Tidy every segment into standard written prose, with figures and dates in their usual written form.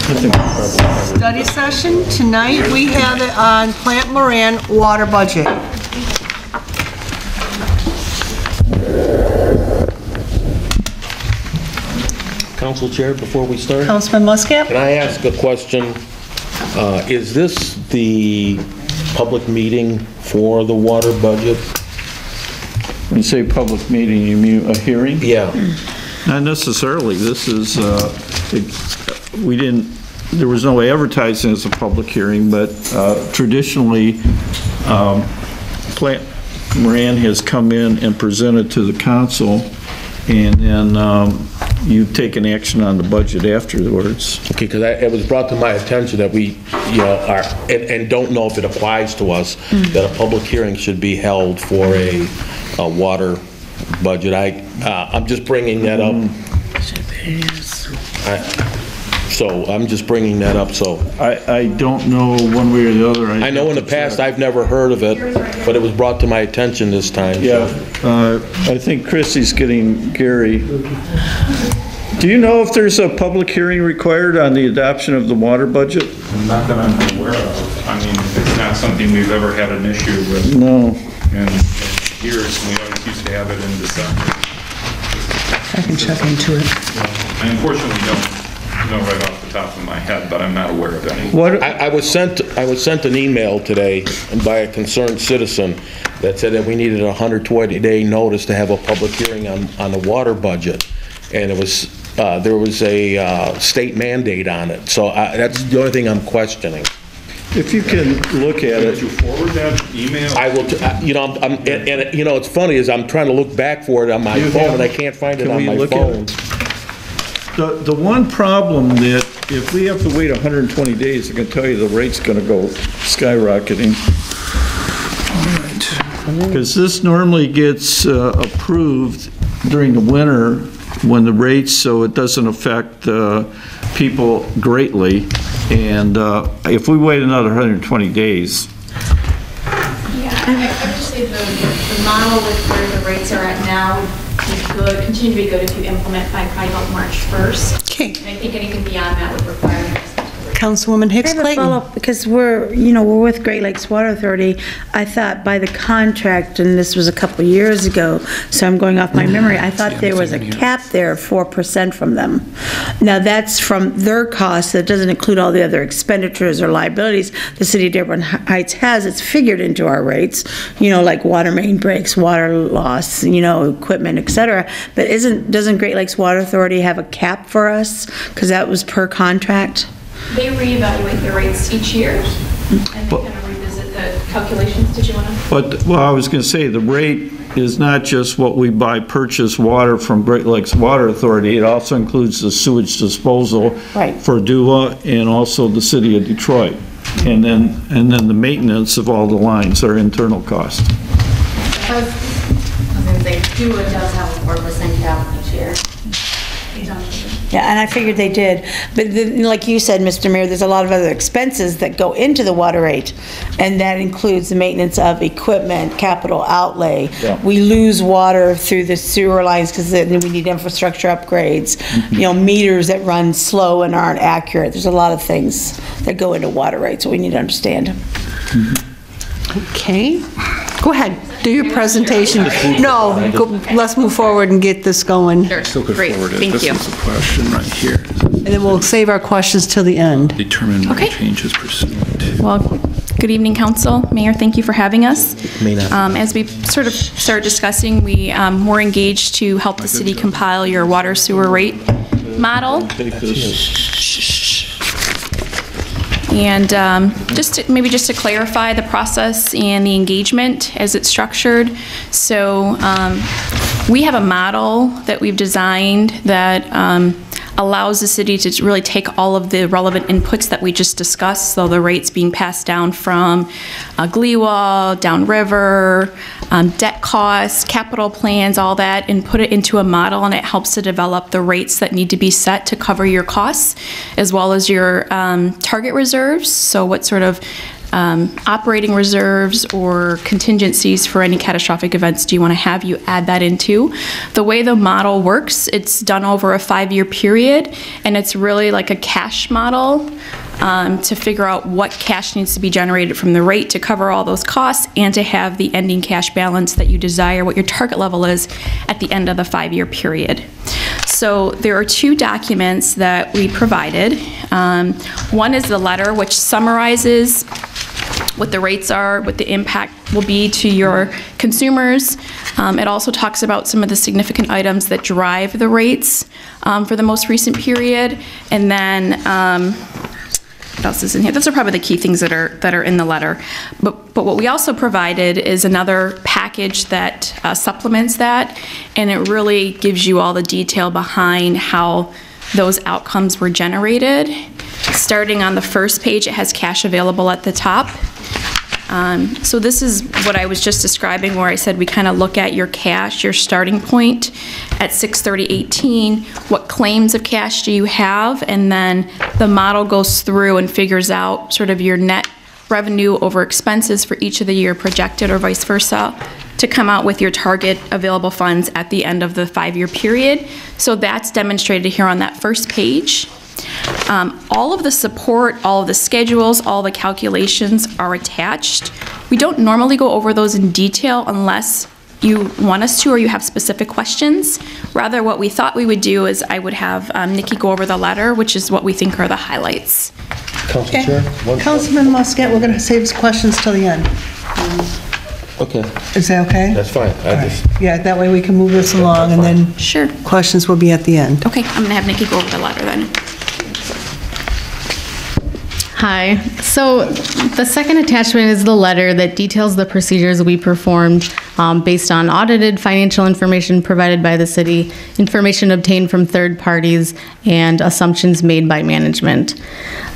Study session. Tonight we have it on Plant Moran water budget. Council Chair, before we start, Councilman Muscat? can I ask a question? Is this the public meeting for the water budget? When you say public meeting, you mean a hearing? Yeah. Not necessarily. This is, there was no advertising as a public hearing, but traditionally, Plant Moran has come in and presented to the council, and then you've taken action on the budget afterwards. Okay, because it was brought to my attention that we, are, and don't know if it applies to us, that a public hearing should be held for a water budget. I'm just bringing that up. So I'm just bringing that up, so. I don't know one way or the other. I know in the past I've never heard of it, but it was brought to my attention this time. Yeah, I think Chrissy's getting Gary. Do you know if there's a public hearing required on the adoption of the water budget? Not that I'm aware of. I mean, it's not something we've ever had an issue with. No. And years, we always used to have it in December. I can check into it. I unfortunately don't know right off the top of my head, but I'm not aware of any. What? I was sent an email today by a concerned citizen that said that we needed a 120-day notice to have a public hearing on the water budget, and it was there was a state mandate on it. So that's the only thing I'm questioning. If you can look at Did it. you forward that email? I will. And it's funny is I'm trying to look back for it on my phone and I can't find it on my phone. The one problem that if we have to wait 120 days, I can tell you the rate's going to go skyrocketing. Because this normally gets approved during the winter when the rates, so it doesn't affect people greatly. And if we wait another 120 days. Yeah, I would say the model with where the rates are at now would be good, continue to be good if you implement by probably about March 1st. Okay. And I think anything beyond that would require an assessment. Councilwoman Hicks I have a Clayton. follow-up, because we're with Great Lakes Water Authority. I thought by the contract, and this was a couple of years ago, so I'm going off my memory, I thought there was a cap there of 4% from them. Now, that's from their costs. That doesn't include all the other expenditures or liabilities the city of Dearborn Heights has. It's figured into our rates, like water main breaks, water loss, equipment, et cetera. But doesn't Great Lakes Water Authority have a cap for us? Because that was per contract? They reevaluate their rates each year and they kind of revisit the calculations. Did you want to? Well, I was going to say, the rate is not just what we buy purchase water from Great Lakes Water Authority. It also includes the sewage disposal for DUA and also the city of Detroit. And then the maintenance of all the lines are internal costs. I was going to say, DUA does have a 4% cap each year. Yeah, and I figured they did. But like you said, Mr. Mayor, there's a lot of other expenses that go into the water rate, and that includes the maintenance of equipment, capital outlay. Yeah. We lose water through the sewer lines because we need infrastructure upgrades, meters that run slow and aren't accurate. There's a lot of things that go into water rates that we need to understand. Okay. Go ahead. Do your presentation. No, let's move forward and get this going. Still could forward it. This is a question right here. And then we'll save our questions till the end. Determine Okay. rate changes pursuant to. Well, good evening, Council. Mayor, thank you for having us. May not. As we sort of start discussing, we're engaged to help the city compile your water sewer rate model. Take this. And just to clarify the process and the engagement as it's structured. So we have a model that we've designed that allows the city to really take all of the relevant inputs that we just discussed, so the rates being passed down from GLEWA, downriver, debt costs, capital plans, all that, and put it into a model, and it helps to develop the rates that need to be set to cover your costs, as well as your target reserves, so what sort of operating reserves or contingencies for any catastrophic events do you want to have you add that into. The way the model works, it's done over a 5-year period, and it's really like a cash model to figure out what cash needs to be generated from the rate to cover all those costs and to have the ending cash balance that you desire, what your target level is at the end of the 5-year period. So there are 2 documents that we provided. One is the letter, which summarizes what the rates are, what the impact will be to your consumers. It also talks about some of the significant items that drive the rates for the most recent period. And then, what else is in here? Those are probably the key things that are in the letter. But what we also provided is another package that supplements that, and it really gives you all the detail behind how those outcomes were generated. Starting on the first page, it has cash available at the top. So this is what I was just describing, where I said we kind of look at your cash, your starting point at 6/30/18, what claims of cash do you have, and then the model goes through and figures out sort of your net revenue over expenses for each of the year projected or vice versa to come out with your target available funds at the end of the 5-year period. So that's demonstrated here on that first page. All of the support, all of the schedules, all the calculations are attached. We don't normally go over those in detail unless you want us to or you have specific questions. Rather, what we thought we would do is I would have Nikki go over the letter, which is what we think are the highlights. Council Chair? Councilman Muscat, we're going to save his questions till the end. Okay, Is that okay? that's fine. Yeah, that way we can move this along, and then Sure. questions will be at the end. Okay, I'm gonna have Nikki go over the letter then. Hi. So the second attachment is the letter that details the procedures we performed based on audited financial information provided by the city, information obtained from third parties, and assumptions made by management.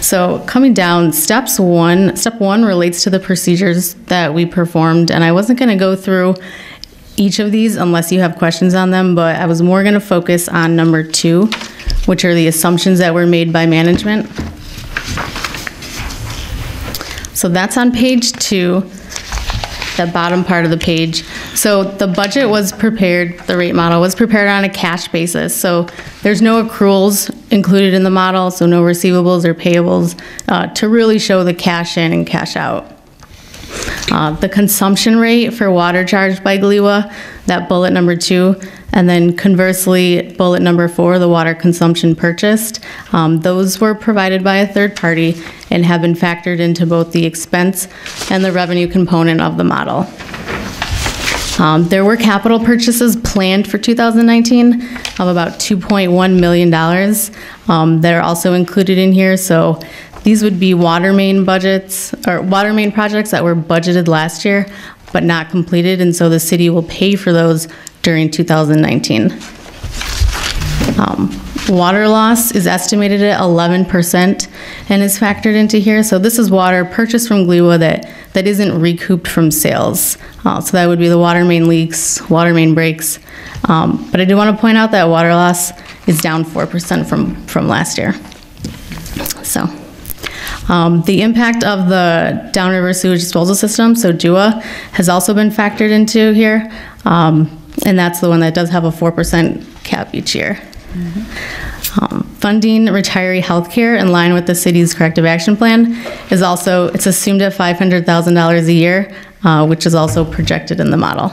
So coming down, step one relates to the procedures that we performed, and I wasn't going to go through each of these unless you have questions on them, but I was more going to focus on number 2, which are the assumptions that were made by management. So that's on page 2, the bottom part of the page. So the budget was prepared, the rate model was prepared on a cash basis. So there's no accruals included in the model, so no receivables or payables to really show the cash in and cash out. The consumption rate for water charged by GLEWA, that bullet number 2, and then conversely, bullet number 4, the water consumption purchased. Those were provided by a third party and have been factored into both the expense and the revenue component of the model. There were capital purchases planned for 2019 of about $2.1 million that are also included in here. So these would be water main budgets or water main projects that were budgeted last year but not completed, and so the city will pay for those during 2019. Water loss is estimated at 11% and is factored into here. So this is water purchased from GLEWA that isn't recouped from sales. So that would be the water main leaks, water main breaks. But I do want to point out that water loss is down 4% from last year. So the impact of the downriver sewage disposal system, so DUA, has also been factored into here. And that's the one that does have a 4% cap each year. Funding retiree health care in line with the city's corrective action plan is also, it's assumed at $500,000 a year, which is also projected in the model.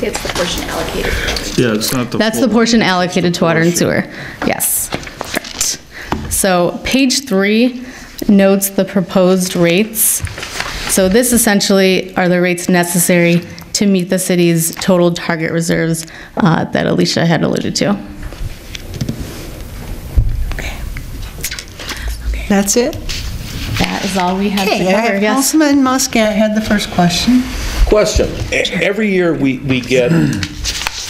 It's the portion allocated. Yeah, it's not the. That's the portion allocated to water and sewer. Yes, correct. So page 3 notes the proposed rates. So this essentially are the rates necessary to meet the city's total target reserves that Alicia had alluded to. That's it? That is all we have to Okay, cover, yes. Councilman Muscat had the first question. Question. Every year we get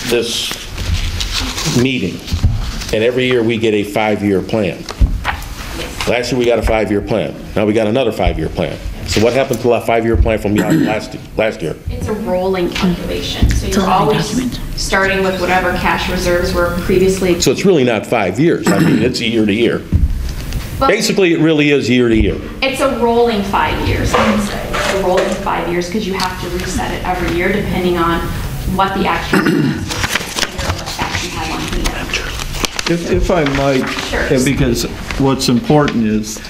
this meeting, and every year we get a 5-year plan. Last year we got a 5-year plan. Now we got another 5-year plan. So what happened to that 5-year plan from last year? It's a rolling calculation, so you're always starting with whatever cash reserves were previously. So it's really not 5 years. I mean, it's year to year. But Basically, it really is year to year. it's a rolling 5 years, I would say. It's a rolling 5 years because you have to reset it every year depending on what the actual tax you have on hand. If I might, Sure. because what's important is,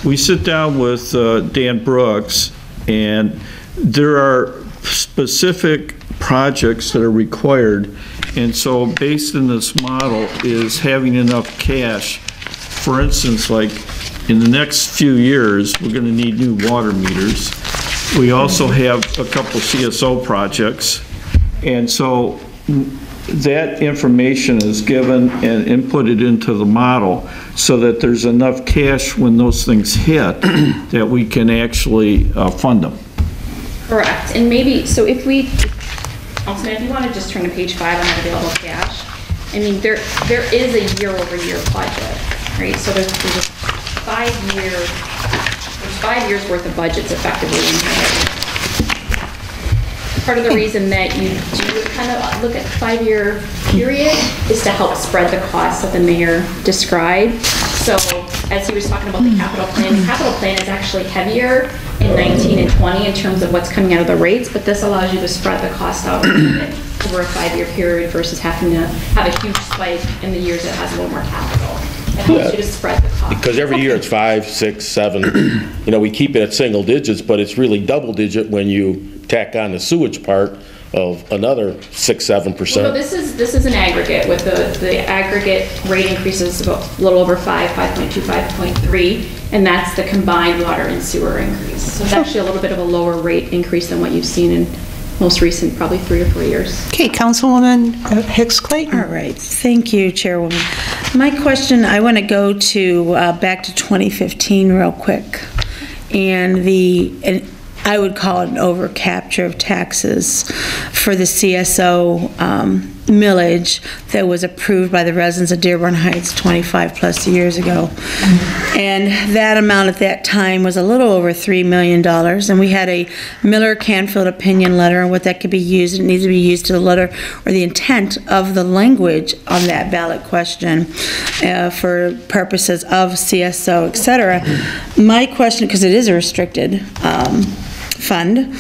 we sit down with Dan Brooks, and there are specific projects that are required, and so based on this model is having enough cash. For instance, like, in the next few years, we're gonna need new water meters. We also have a couple CSO projects, and so that information is given and inputted into the model so that there's enough cash when those things hit that we can actually fund them. Correct, and maybe, so if we, also, if you want to just turn to page 5 on available cash, I mean, there is a year-over-year budget, right? So there's a 5 years worth of budgets effectively in here. Part of the reason that you do kind of look at the 5-year period is to help spread the costs that the mayor described. So as he was talking about the capital plan is actually heavier in 19 and 20 in terms of what's coming out of the rates, but this allows you to spread the cost out over a 5-year period versus having to have a huge spike in the years that has a little more capital. It helps you to spread the cost. Because every year it's 5, 6, 7, we keep it at single digits, but it's really double digit when you tack on the sewage part of another 6, 7%. Well, no, this is an aggregate with the aggregate rate increases about a little over 5.2, 5.3, and that's the combined water and sewer increase. So it's actually a little bit of a lower rate increase than what you've seen in most recent, probably 3 or 4 years. Okay, Councilwoman Hicks Clayton. All right, thank you, Chairwoman. My question, I want to go to, back to 2015 real quick. And I would call it an overcapture of taxes for the CSO millage that was approved by the residents of Dearborn Heights 25+ years ago. And that amount at that time was a little over $3 million. And we had a Miller-Canfield opinion letter on what that could be used. It needs to be used to the letter or the intent of the language on that ballot question for purposes of CSO, et cetera. My question, because it is a restricted fund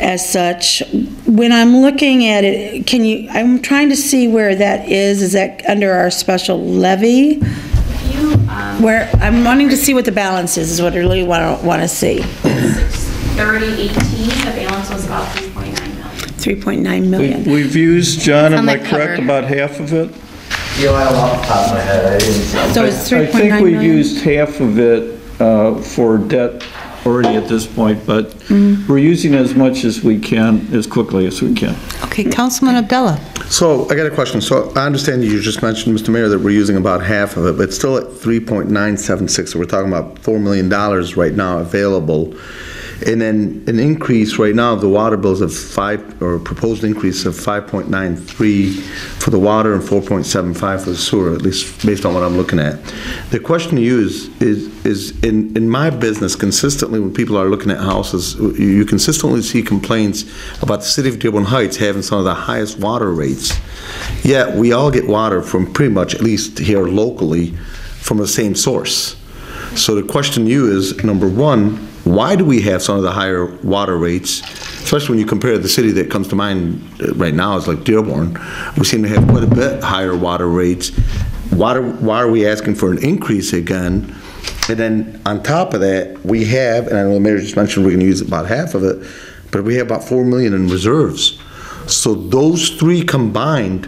as such, when I'm looking at it, I'm trying to see where that is that under our special levy? Where, I'm wanting to see what the balance is what I really want to see. 6/30/18, the balance was about 3.9 million. 3.9 million. We've used, John, am on I the correct, cover. about half of it? I don't off the top of my head, I didn't. So it's I 3.9 think we've million? used half of it for debt already at this point, but we're using as much as we can, as quickly as we can. Okay, Councilman Abdullah. So I got a question. So I understand you just mentioned, Mr. Mayor, that we're using about half of it, but it's still at 3.976. So we're talking about $4 million right now available. And then an increase right now of the water bills of proposed increase of 5.93 for the water and 4.75 for the sewer, at least based on what I'm looking at. The question to you is in my business, consistently when people are looking at houses, you consistently see complaints about the city of Dearborn Heights having some of the highest water rates. Yet we all get water from pretty much, at least here locally, from the same source. So the question to you is, number one, why do we have some of the higher water rates, especially when you compare the city that comes to mind right now is like Dearborn? We seem to have quite a bit higher water rates. Why are we asking for an increase again? And then on top of that, we have, and I know the mayor just mentioned we're going to use about half of it, but we have about $4 million in reserves. So those three combined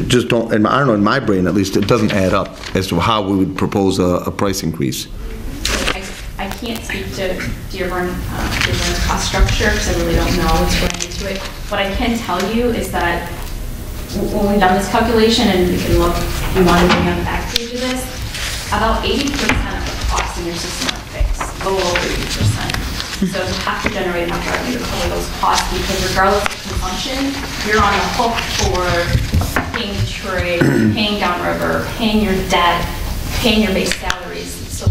just don't, and I don't know, in my brain at least, it doesn't add up as to how we would propose a price increase. I can't speak to Dearborn's cost structure because I really don't know what's going into it. What I can tell you is that when we've done this calculation, and you can look if you want to bring on the back page of this, about 80% of the costs in your system are fixed, a little over 80%. So you have to generate enough revenue to cover those costs because regardless of consumption, you're on the hook for paying Detroit, paying Downriver, paying your debt, paying your base salaries. So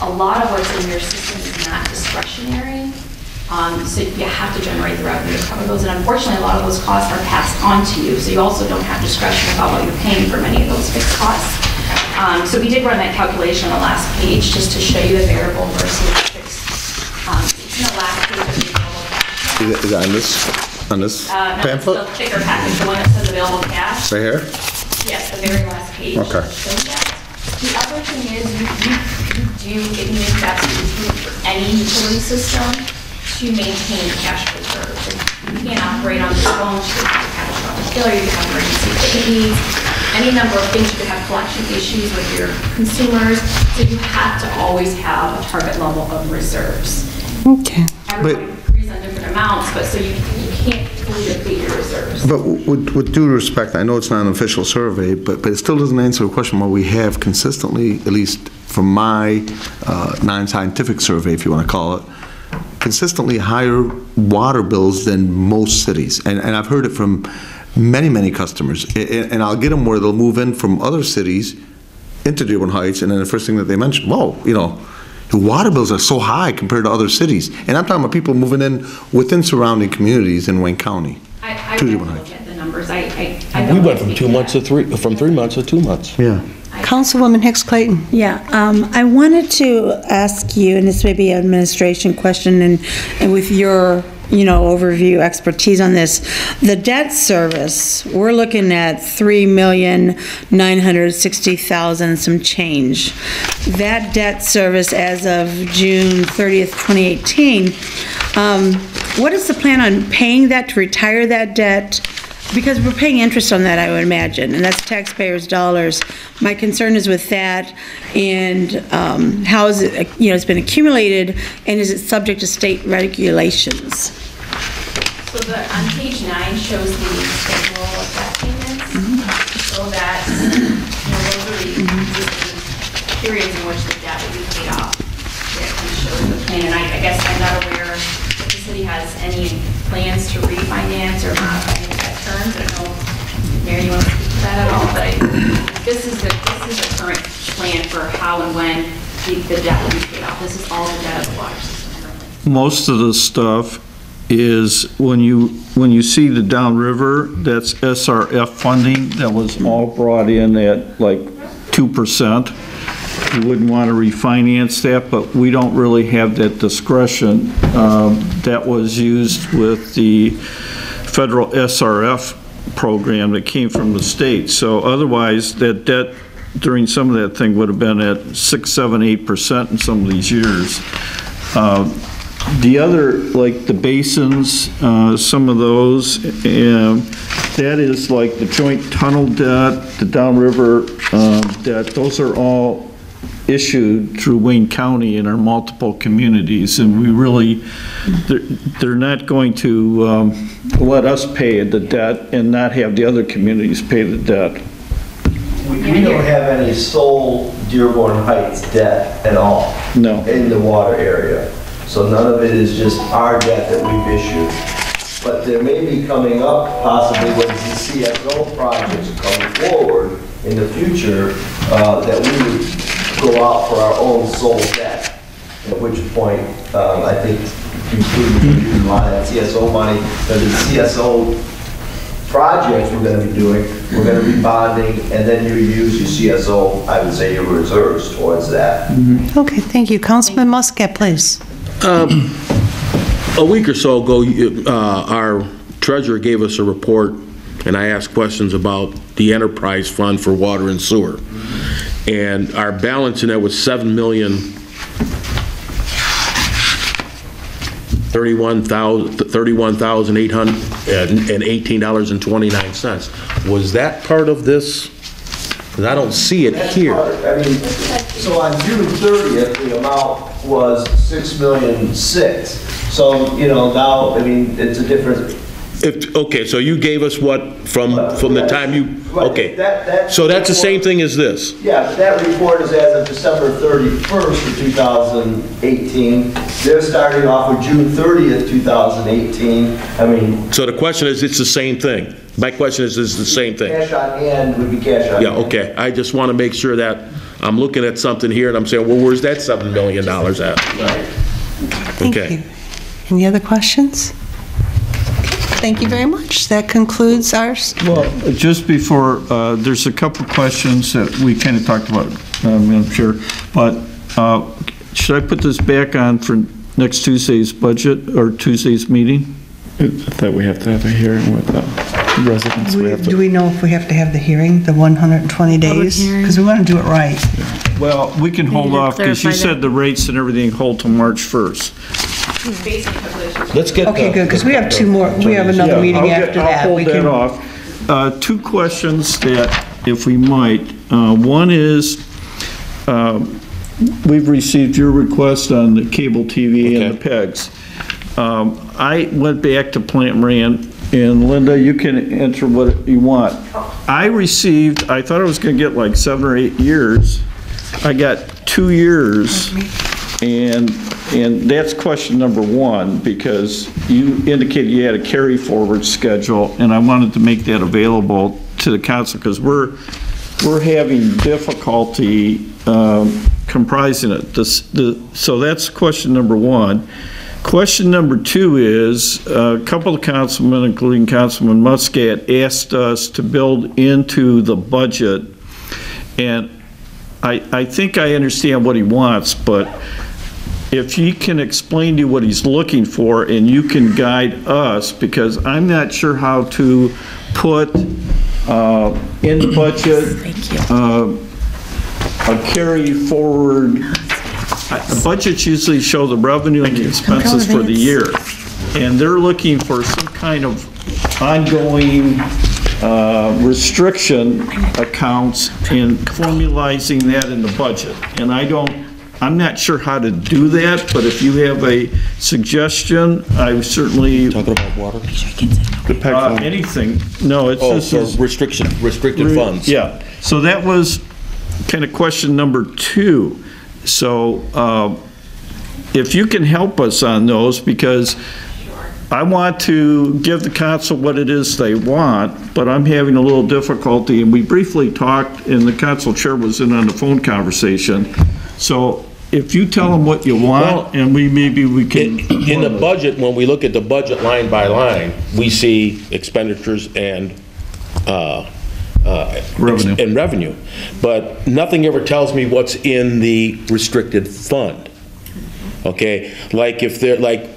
a lot of what's in your system is not discretionary. So you have to generate the revenue to cover those. And unfortunately, a lot of those costs are passed on to you. So you also don't have discretion about what you're paying for many of those fixed costs. So we did run that calculation on the last page, just to show you the variable versus fixed. It's in the last page of the available cash. Is that on this No, it's pamphlet? the thicker package, the one that says available cash. Right here? Yes, the very last page. Okay. shows that. The other thing is, you do, if you invest into any utility system, to maintain cash reserves. You can't operate on this phone, you could have catastrophic failure, you could have emergency equipment needs, any number of things, you could have collection issues with your consumers, so you have to always have a target level of reserves. Okay. Everybody agrees on different amounts, but so you can't fully deplete your reserves. But with due respect, I know it's not an official survey, but it still doesn't answer the question why we have consistently, at least from my non-scientific survey, if you want to call it, consistently higher water bills than most cities. And I've heard it from many, many customers. And I'll get them where they'll move in from other cities into Dearborn Heights, and then the first thing that they mention, whoa, you know, the water bills are so high compared to other cities. And I'm talking about people moving in within surrounding communities in Wayne County. I would look at the numbers. I We went from 3 months to 2 months. Yeah. Councilwoman Hicks Clayton. Yeah, I wanted to ask you, and this may be an administration question, and with your, overview expertise on this, the debt service, we're looking at $3,960,000 some change. That debt service as of June 30th, 2018, what is the plan on paying that to retire that debt? Because we're paying interest on that, I would imagine, and that's taxpayers' dollars. My concern is with that, and how is it, it's been accumulated, and is it subject to state regulations? So on page 9 shows the schedule of debt payments, so that, those are the existing periods in which the debt will be paid off. It shows the plan, and I guess I'm not aware if the city has any plans to refinance or modify any debt terms. I don't know, Mary, you want to speak to that at all? But this is the current plan for how and when the debt will be paid off. This is all the debt of the water system currently. Most of the stuff is when you see the downriver, that's SRF funding that was all brought in at like 2%. You wouldn't want to refinance that, but we don't really have that discretion. That was used with the federal SRF program that came from the state. So otherwise, that debt during some of that thing would have been at 6, 7, 8% in some of these years. The other, like the basins, some of those, that is like the joint tunnel debt, the downriver debt, those are all issued through Wayne County in our multiple communities, and we really, they're not going to let us pay the debt and not have the other communities pay the debt. We don't have any sole Dearborn Heights debt at all. No. In the water area. So none of it is just our debt that we've issued. But there may be coming up possibly when the CSO projects are coming forward in the future that we would go out for our own sole debt. At which point, I think you could use a lot of that CSO money, but the CSO projects we're going to be doing, we're going to be bonding, and then you use your CSO, I would say your reserves towards that. Okay, thank you. Councilman Muscat, please. A week or so ago, our treasurer gave us a report, and I asked questions about the enterprise fund for water and sewer. And our balance in that was $31,818.29. Was that part of this? Because I don't see it here. So on June 30th, the amount was $6,000,006. So, now, it's a different. Okay, so you gave us what from the time you, okay. So that's the same thing as this? Yeah, but that report is as of December 31st of 2018. They're starting off with June 30th, 2018. So the question is, it's the same thing? My question is the same thing? Cash on hand would be cash on hand. Yeah, okay. I just want to make sure that I'm looking at something here and I'm saying, well, where's that $7 million at? Right. Thank you. Any other questions? Thank you very much. That concludes our... Well, just before, there's a couple questions that we kind of talked about, Madam Chair, but should I put this back on for next Tuesday's budget or Tuesday's meeting? I thought we have to have a hearing with the residents. Do we know if we have to have the hearing, the 120 days? Because we want to do it right. Well, we can hold off, because you said the rates and everything hold till March 1st. Let's get... Okay, good, because we have two more, we have another meeting after that. I'll We hold that can- off. Two questions that, if we might, one is, we've received your request on the cable TV and the PEGs. I went back to Plant Moran, and Linda, you can enter what you want. I thought I was going to get like 7 or 8 years. I got 2 years, and that's question number one, because you indicated you had a carry forward schedule, and I wanted to make that available to the council, because we're having difficulty comprising it. So that's question number one. Question number two is, a couple of councilmen, including Councilman Muscat, asked us to build into the budget, and I think I understand what he wants, but if he can explain to you what he's looking for and you can guide us, because I'm not sure how to put in the budget a carry forward. Budgets usually show the revenue and the expenses for the year, and they're looking for some kind of ongoing restriction accounts and formalizing that in the budget. And I'm not sure how to do that, but if you have a suggestion, I certainly... Talking about water? The PEG fund. Anything. No, it's just... restricted funds. Yeah. So that was kind of question number two. So if you can help us on those, because I want to give the council what it is they want, but I'm having a little difficulty, and we briefly talked, and the council chair was in on the phone conversation. So if you tell them what you want, and maybe we can... In the budget, when we look at the budget line by line, we see expenditures and revenue, but nothing ever tells me what's in the restricted fund. Okay, like if they're like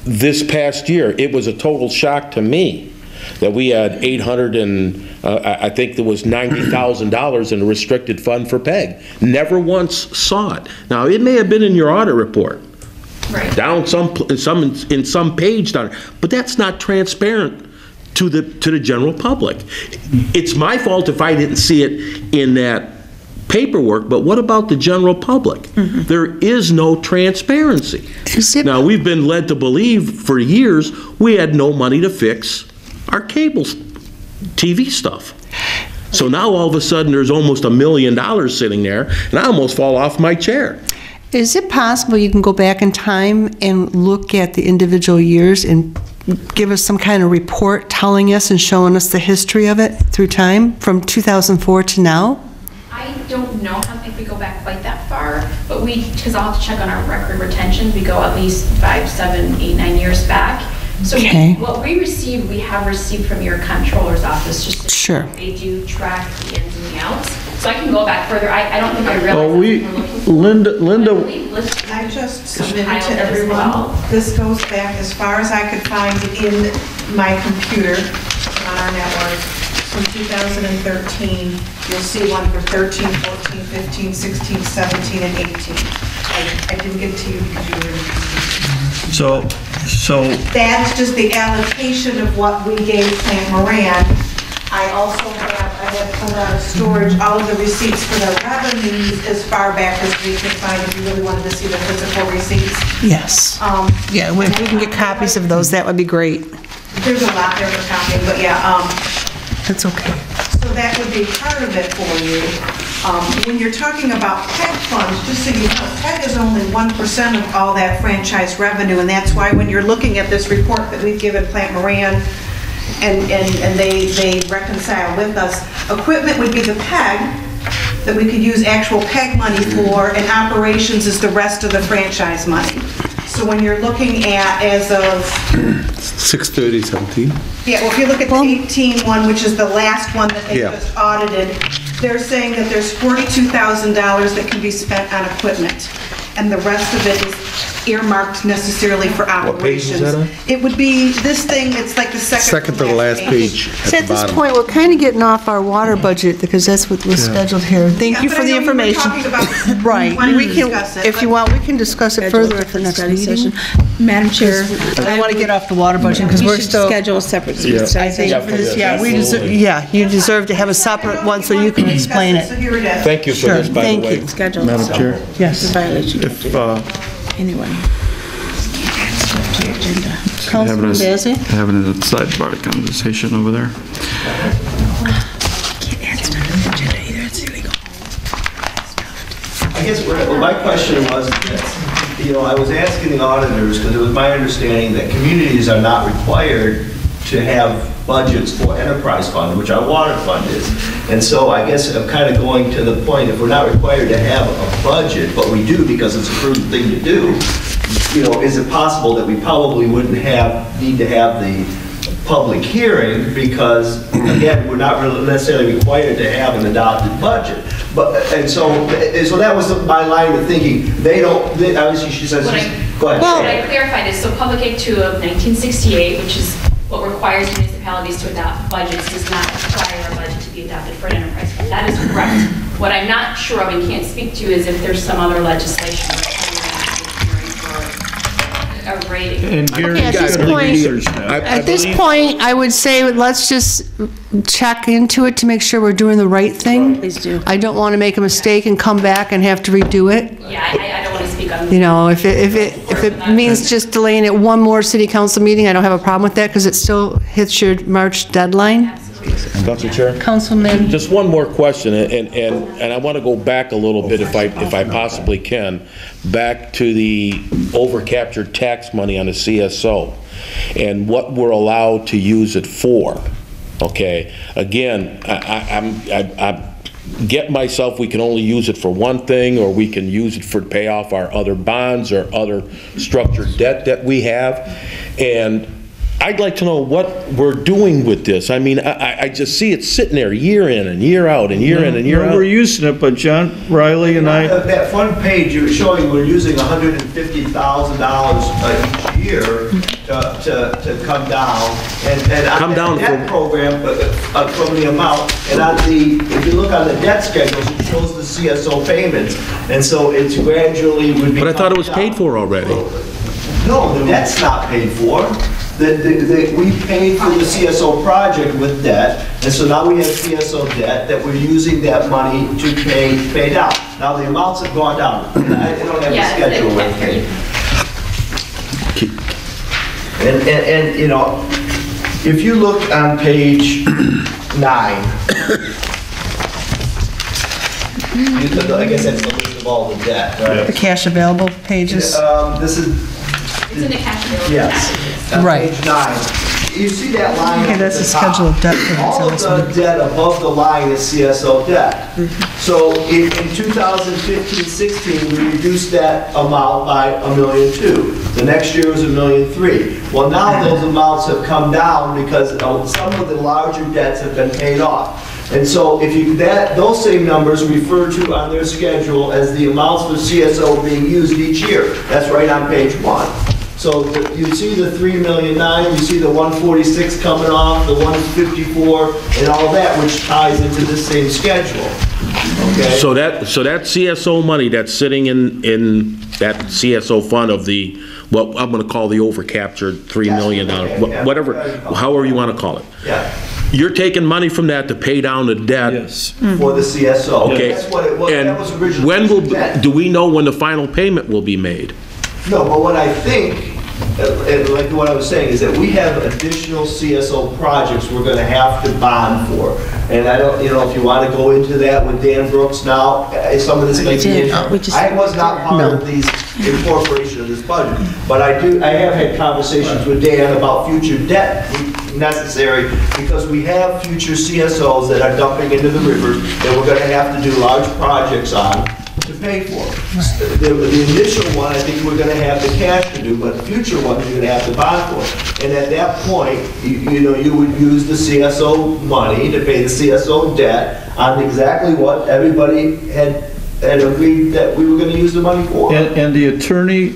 this past year, it was a total shock to me that we had I think there was $90,000 in the restricted fund for PEG. Never once saw it. Now it may have been in your audit report, right? Down in some page down, but that's not transparent to the general public. It's my fault if I didn't see it in that paperwork, but what about the general public? Mm-hmm. There is no transparency. Now, we've been led to believe for years we had no money to fix our cable TV stuff. So now all of a sudden there's almost $1 million sitting there, and I almost fall off my chair. Is it possible you can go back in time and look at the individual years and give us some kind of report telling us and showing us the history of it through time from 2004 to now? I don't know if we go back quite that far, but because I'll have to check on our record retention. We go at least 5, 7, 8, 9 years back. So what we have received from your comptroller's office, just so they do track the ins and the outs. So I can go back further. I don't think I realized Linda, I just submitted to everyone. This goes back as far as I could find in my computer on our network. From 2013, you'll see one for 13, 14, 15, 16, 17, and 18. I didn't get to you because you were in the computer. So that's just the allocation of what we gave Plant Moran. I also have pulled out of storage all of the receipts for the revenues as far back as we can find if you really wanted to see the physical receipts. Yes. Yeah, if we can get copies of those, that would be great. There's a lot there for copying, but yeah. That's okay. So that would be part of it for you. When you're talking about PEG funds, just so you know, PEG is only 1% of all that franchise revenue, and that's why when you're looking at this report that we've given Plant Moran, and they reconcile with us, equipment would be the PEG that we could use actual PEG money for, and operations is the rest of the franchise money. So when you're looking at as of 6/30/17. yeah, well, if you look at the 18 one, which is the last one that they Yeah. just audited, they're saying that there's $42,000 that can be spent on equipment, and the rest of it is earmarked necessarily for What page is operations. that on? It would be this thing, it's like the Second to the last page at So the at this bottom. point, we're kind of getting off our water budget because that's what was scheduled here. Thank Yeah, you but for I the know you were information. talking about Right. wanting We to can, discuss it, if you but- want, we can discuss it further at the next Study meeting. session. Madam Chair. I don't want to get off the water budget because We we're should still. schedule a separate study I think session. for this, yeah, we deserve, yeah, you deserve to have a separate one so you can explain it. So here it is. Thank you for Sure, this, by the thank way. you. Schedule. Madam Chair? Yes. Violation. If, Anyway. Councilman Bazey? having a sidebar conversation over there. I guess my question was, you know, I was asking the auditors, because it was my understanding that communities are not required to have budgets for enterprise fund, which our water fund is. And so I guess I'm kind of going to the point, if we're not required to have a budget, but we do because it's a prudent thing to do, you know, is it possible that we probably wouldn't need to have the public hearing because, again, we're not really necessarily required to have an adopted budget. But, and so that was my line of thinking. Obviously she says, go ahead. Well, I clarify this, so Public Act 2 of 1968, which is what requires municipalities to adopt budgets, does not require a budget to be adopted for an enterprise fund. That is correct. What I'm not sure of and can't speak to is if there's some other legislation a rating. And Gary, Okay, at this point, I would say, let's just check into it to make sure we're doing the right thing. Please do. I don't want to make a mistake and come back and have to redo it. Yeah, I don't want to speak on. You know, if it means just delaying it one more city council meeting, I don't have a problem with that because it still hits your March deadline. Council Chair? Councilman. Just one more question, and I want to go back a little bit if I possibly can, back to the overcaptured tax money on the CSO and what we're allowed to use it for, okay? Again, I get myself, we can only use it for one thing, or we can use it for to pay off our other bonds or other structured debt that we have, and I'd like to know what we're doing with this. I mean, I just see it sitting there year in and year out and year in and year out. We're using it, but John Riley and I, That front page, you were showing we're using $150,000 each year to come down. And on Come down the debt from- program, from the amount, and on the, if you look on the debt schedules, it shows the CSO payments. And so it's gradually would be. But I thought it was coming paid for already. down. No, the debt's not paid for. We paid for the CSO project with debt, and so now we have CSO debt that we're using that money to pay down. Now, the amounts have gone down. I don't have the schedule with me. And, you know, if you look on page 9, I guess that's the list of all the debt, right? The cash available pages. This is, It's in the cash available. yes. Right. Page 9. You see that line Okay, at that's the the top. schedule of debt payments. All of the debt above the line is CSO debt. So in 2015-16, we reduced that amount by $1.2 million. The next year was $1.3 million. Well, now those amounts have come down because some of the larger debts have been paid off. And so if you, those same numbers refer to on their schedule as the amounts for CSO being used each year. That's right on page 1. So you see the $3.9 million, you see the 146 coming off, the 154, and all that, which ties into this same schedule. Okay? So that CSO money that's sitting in that CSO fund of the, what I'm going to call the overcaptured $3 million, whatever, however you want to call it. Yeah. You're taking money from that to pay down the debt. yes. For the CSO. Okay. That's what it was. That was And originally. when debt. do we know when the final payment will be made? No, but what I think, like what I was saying, is that we have additional CSO projects we're gonna have to bond for. And I don't, you know, if you wanna go into that with Dan Brooks now, some of this may be. I was not part of these incorporation of this budget, but I have had conversations with Dan about future debt necessary, because we have future CSOs that are dumping into the rivers that we're gonna have to do large projects on to pay for. The initial one, I think we're gonna have the cash to do, but the future one, you're gonna have to bond for. And at that point, you would use the CSO money to pay the CSO debt on exactly what everybody had agreed that we were gonna use the money for. And the attorney,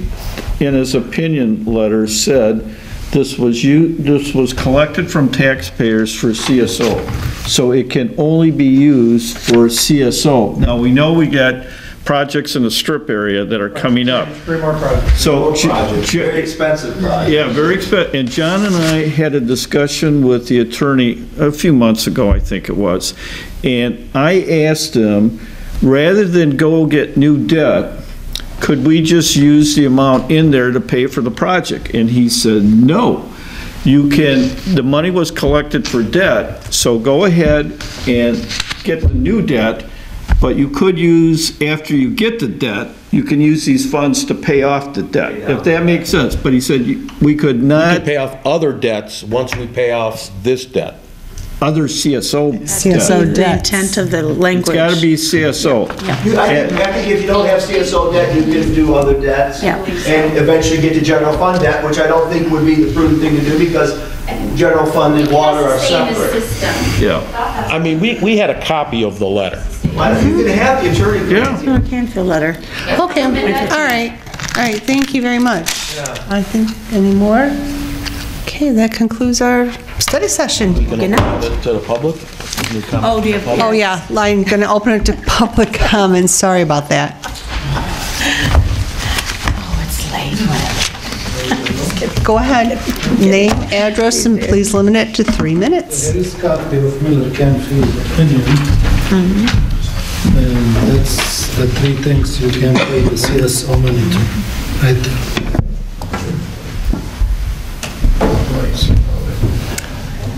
in his opinion letter, said this was collected from taxpayers for CSO. So it can only be used for CSO. Now, we know we got projects in the strip area that are coming up. Three more projects. So, Very expensive projects. yeah, very expensive. And John and I had a discussion with the attorney a few months ago, I think it was. And I asked him, rather than go get new debt, could we just use the amount in there to pay for the project? And he said, no. The money was collected for debt, so go ahead and get the new debt, but you could use, after you get the debt, you can use these funds to pay off the debt, if that makes sense. But he said we could not. We could pay off other debts once we pay off this debt. Other CSO debt. The intent of the language. It's got to be CSO. I think if you don't have CSO debt, you can do other debts. Yeah. And eventually get to general fund debt, which I don't think would be the prudent thing to do because general fund and water are separate. Yeah. I mean, we had a copy of the letter. Why don't you can have the attorney? Yeah. Canfield letter. Okay, all right, thank you very much. I think, any more? Okay, that concludes our study session. Good night. To the public? Oh, do you have? Oh, yeah, I'm going to open it to public comments, sorry about that. Oh, it's late. Go ahead, name, address, and please limit it to 3 minutes. There is a copy of Miller Canfield opinion. And that's the 3 things you can pay the CSO money to, right there.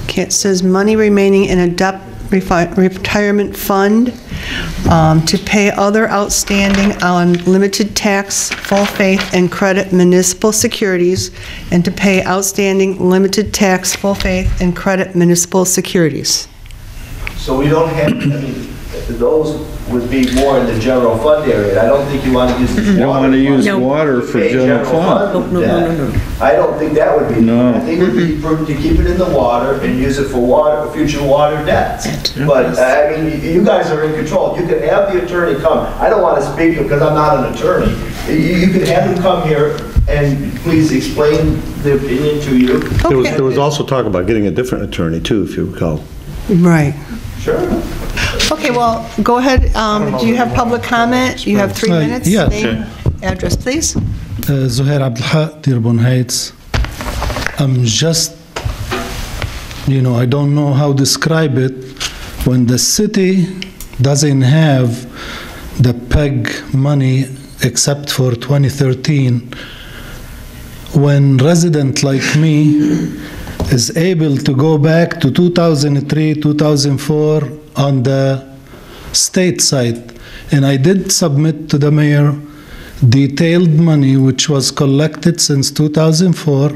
Okay, it says money remaining in a debt retirement fund to pay other outstanding on limited tax, full faith, and credit municipal securities, and to pay outstanding limited tax, full faith, and credit municipal securities. So we don't have, I mean, those would be more in the general fund area. I don't think you want to use water. You don't want to use water for Pay general fund. No. I don't think that would be. No. I think it would be prudent to keep it in the water and use it for water, future water debts. But, I mean, you guys are in control. You can have the attorney come. I don't want to speak because I'm not an attorney. You can have him come here and please explain the opinion to you. There was also talk about getting a different attorney too, if you recall. Right. Sure. Okay, well, go ahead. Do you have public comment? You have 3 minutes. Yeah. Name, address, please. Zuhair Abdelhaq, Dearborn Heights. I'm just, I don't know how to describe it. When the city doesn't have the PEG money except for 2013, when resident like me is able to go back to 2003, 2004 on the state side. And I did submit to the mayor detailed money which was collected since 2004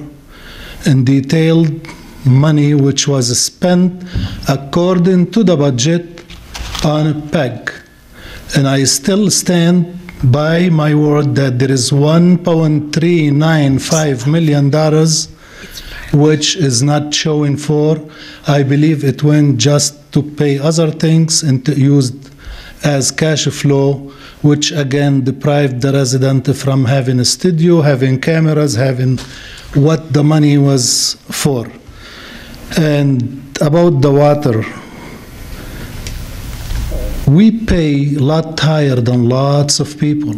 and detailed money which was spent according to the budget on a PEG. And I still stand by my word that there is $1.395 million which is not showing for. I believe it went just to pay other things and used as cash flow, which again deprived the resident from having a studio, having cameras, having what the money was for. And about the water, we pay a lot higher than lots of people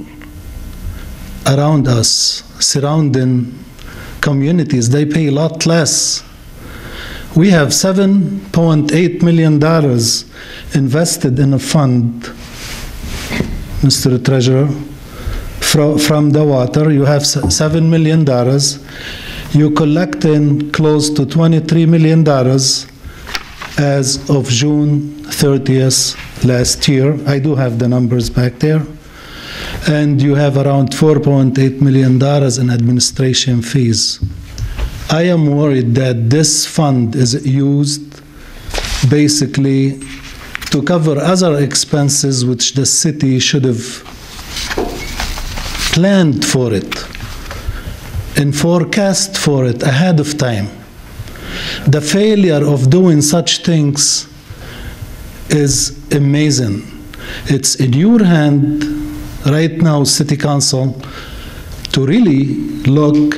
around us, surrounding communities. They pay a lot less. We have $7.8 million invested in a fund, Mr. Treasurer, from the water. You have $7 million. You collect in close to $23 million as of June 30th last year. I do have the numbers back there. And you have around $4.8 million in administration fees. I am worried that this fund is used basically to cover other expenses which the city should have planned for it and forecast for it ahead of time. The failure of doing such things is amazing. It's in your hand right now, City Council, to really look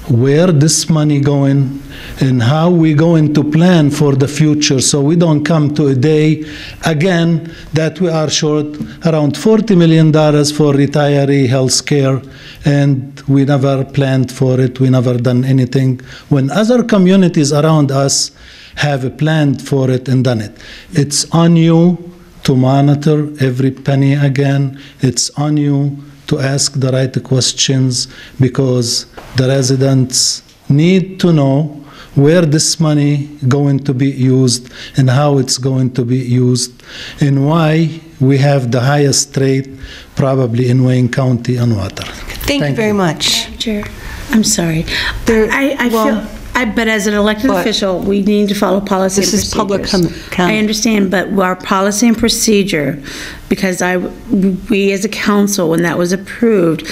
where this money going and how we going to plan for the future, so we don't come to a day again that we are short around $40 million for retiree health care, and we never planned for it, we never done anything, when other communities around us have planned for it and done it. It's on you to monitor every penny again. It's on you to ask the right questions, because the residents need to know where this money going to be used and how it's going to be used, and why we have the highest rate probably in Wayne County on water. Thank you very much. Chair, I'm sorry. But as an elected official, we need to follow policy and procedures. This is public comment. I understand, but our policy and procedure, because we as a council, when that was approved,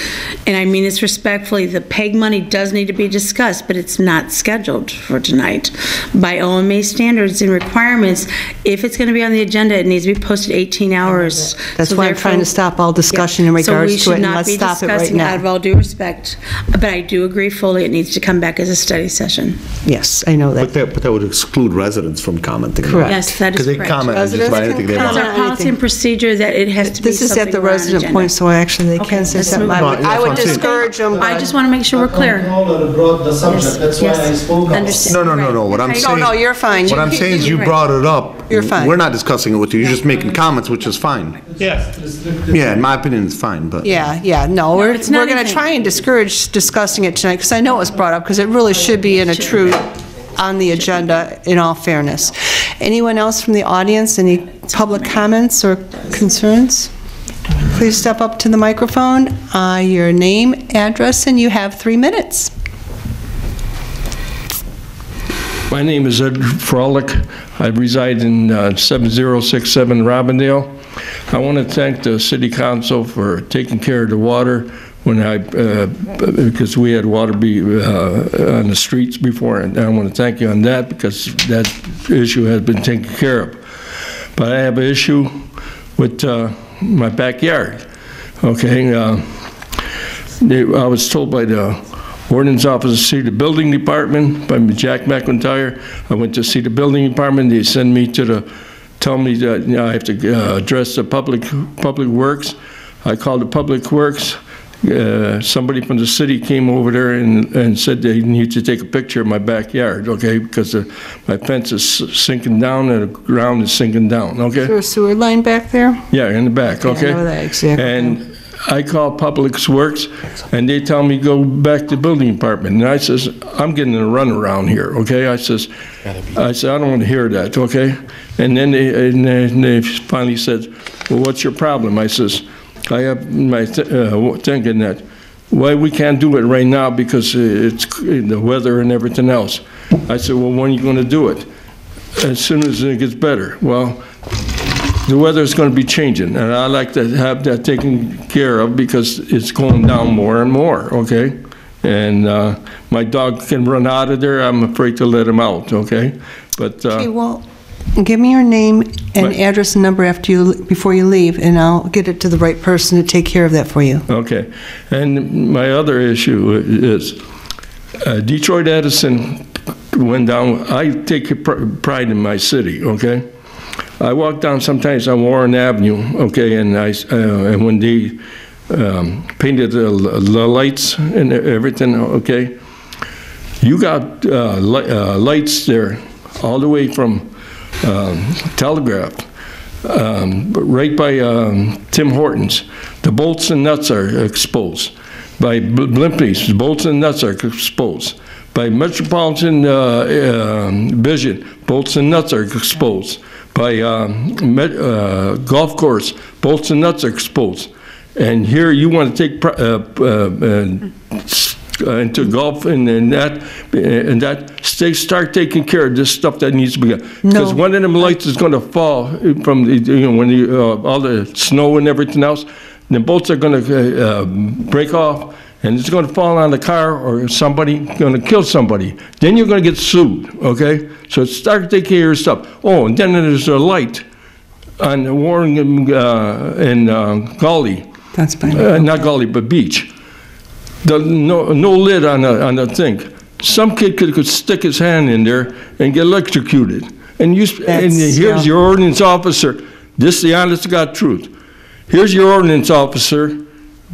and I mean this respectfully, the PEG money does need to be discussed, but it's not scheduled for tonight. By OMA standards and requirements, if it's going to be on the agenda, it needs to be posted 18 hours. That's why I'm trying to stop all discussion in regards to it, and let's stop it right So we should not be discussing, out now. of all due respect, but I do agree fully, it needs to come back as a study session. Yes, I know that. But that would exclude residents from commenting. Correct. Yes, that is Because they correct. comment on just about anything they That's want. our policy and procedure, that it has to be This is something at the on our resident agenda. point, so actually they can say let's something. move I on. would- I would discourage them. I just want to make sure we're clear. brought the subject, that's why I spoke on it. Understand. No. What I'm Okay. saying. No, you're fine. What I'm saying is you brought it up. You're fine. We're not discussing it with you. You're just making comments, which is fine. Yes. Yeah, in my opinion, it's fine, but. Yeah, no, we're it's not going to anything. try and discourage discussing it tonight, because I know it was brought up, because it really should be in a true, on the agenda, in all fairness. Anyone else from the audience, any public comments or concerns? Please step up to the microphone, your name, address, and you have 3 minutes. My name is Ed Frolick. I reside in 7067 Robindale. I want to thank the City Council for taking care of the water because we had water on the streets before, and I want to thank you on that, because that issue has been taken care of. But I have an issue with my backyard. Okay, I was told by the ordinance officer to see the building department by Jack McIntyre. I went to see the building department. They send me tell me that I have to address the public works. I called the public works. Somebody from the city came over there and said they need to take a picture of my backyard, okay, because my fence is sinking down and the ground is sinking down, okay? Is there a sewer line back there? Yeah, in the back, okay? I know that, exactly. And I call Public Works, and they tell me go back to the building department. And I says, I'm getting a runaround here, okay? I said, I don't want to hear that, okay? And then they finally said, well, what's your problem? I says, I have my thinking that, well, we can't do it right now because it's the weather and everything else. I said, well, when are you going to do it? As soon as it gets better. Well, the weather is going to be changing, and I like to have that taken care of because it's going down more and more, okay? And my dog can run out of there. I'm afraid to let him out, okay? But Okay, well, give me your name and address and number before you leave, and I'll get it to the right person to take care of that for you. Okay. And my other issue is Detroit Edison went down. I take pride in my city, okay? I walk down sometimes on Warren Avenue, okay, and when they painted the lights and everything, okay, you got lights there all the way from Telegraph, right by Tim Hortons. The bolts and nuts are exposed. By Blimpies, the bolts and nuts are exposed. By Metropolitan Vision, bolts and nuts are exposed. By golf course, bolts and nuts are exposed. And here you want to take into golf and that start taking care of this stuff that needs to be done. Because one of them lights is going to fall from when all the snow and everything else. the bolts are going to break off, and it's going to fall on the car or somebody going to kill somebody. Then you're going to get sued, okay? So start taking care of your stuff. Oh, and then there's a light on Warren and Gully. That's fine. Not Gully, but Beach. No lid on the thing. Some kid could stick his hand in there and get electrocuted. And here's your ordinance officer. This is the honest to God truth. Here's your ordinance officer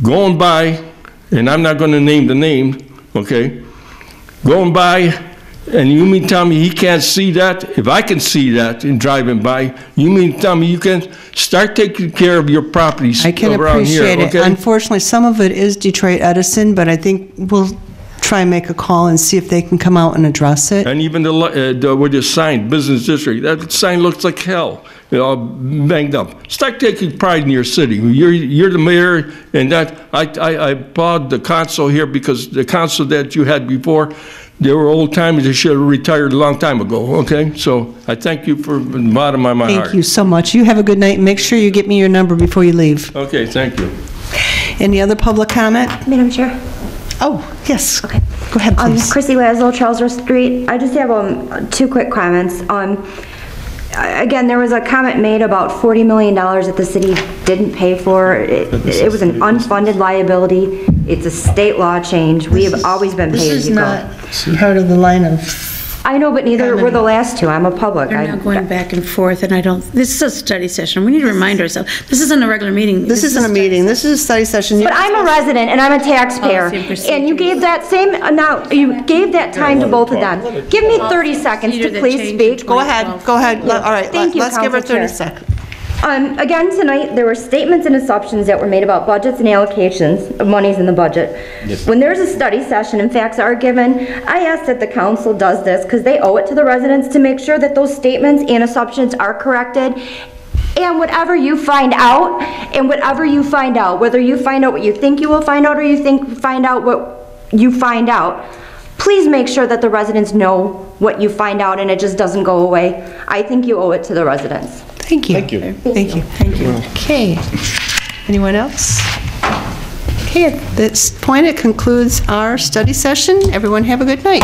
going by, and I'm not going to name the name, okay? Going by, and you mean tell me he can't see that? If I can see that in driving by, you mean tell me you can start taking care of your properties around here, okay? I can appreciate it. Unfortunately, some of it is Detroit Edison, but I think we'll try and make a call and see if they can come out and address it. And even with the sign, business district, that sign looks like hell, all banged up. Start taking pride in your city. You're the mayor, and that I applaud the council here, because the council that you had before, they were old timers. They should have retired a long time ago, okay? So I thank you from the bottom of my heart. Thank you so much. You have a good night. Make sure you get me your number before you leave. Okay, thank you. Any other public comment? Madam Chair. Oh, yes. Okay. Go ahead, please. Chrissy Laszlo, Charles Street. I just have 2 quick comments. Again, there was a comment made about $40 million that the city didn't pay for. It was an unfunded liability. It's a state law change. We have always been paid as you go. This is not part of the line of... I know, but neither were the last two. I'm a public. They're not going back and forth, and this is a study session. We need to remind ourselves, this isn't a regular meeting. This isn't a meeting. This is a study session. But I'm a resident, and I'm a taxpayer, and you gave that same, you gave that time to both of them. Give me 30 seconds to please speak. Go ahead. All right, Thank you, let's give her Council 30 Chair. seconds. Again, tonight, there were statements and assumptions that were made about budgets and allocations of monies in the budget. Yes. When there's a study session and facts are given, I ask that the council does this because they owe it to the residents to make sure that those statements and assumptions are corrected. And whatever you find out, whether you find out what you think you will find out or you find out what you find out, please make sure that the residents know what you find out and it just doesn't go away. I think you owe it to the residents. Thank you. Thank you. Thank you. Thank you. Okay. Anyone else? Okay, at this point, it concludes our study session. Everyone have a good night.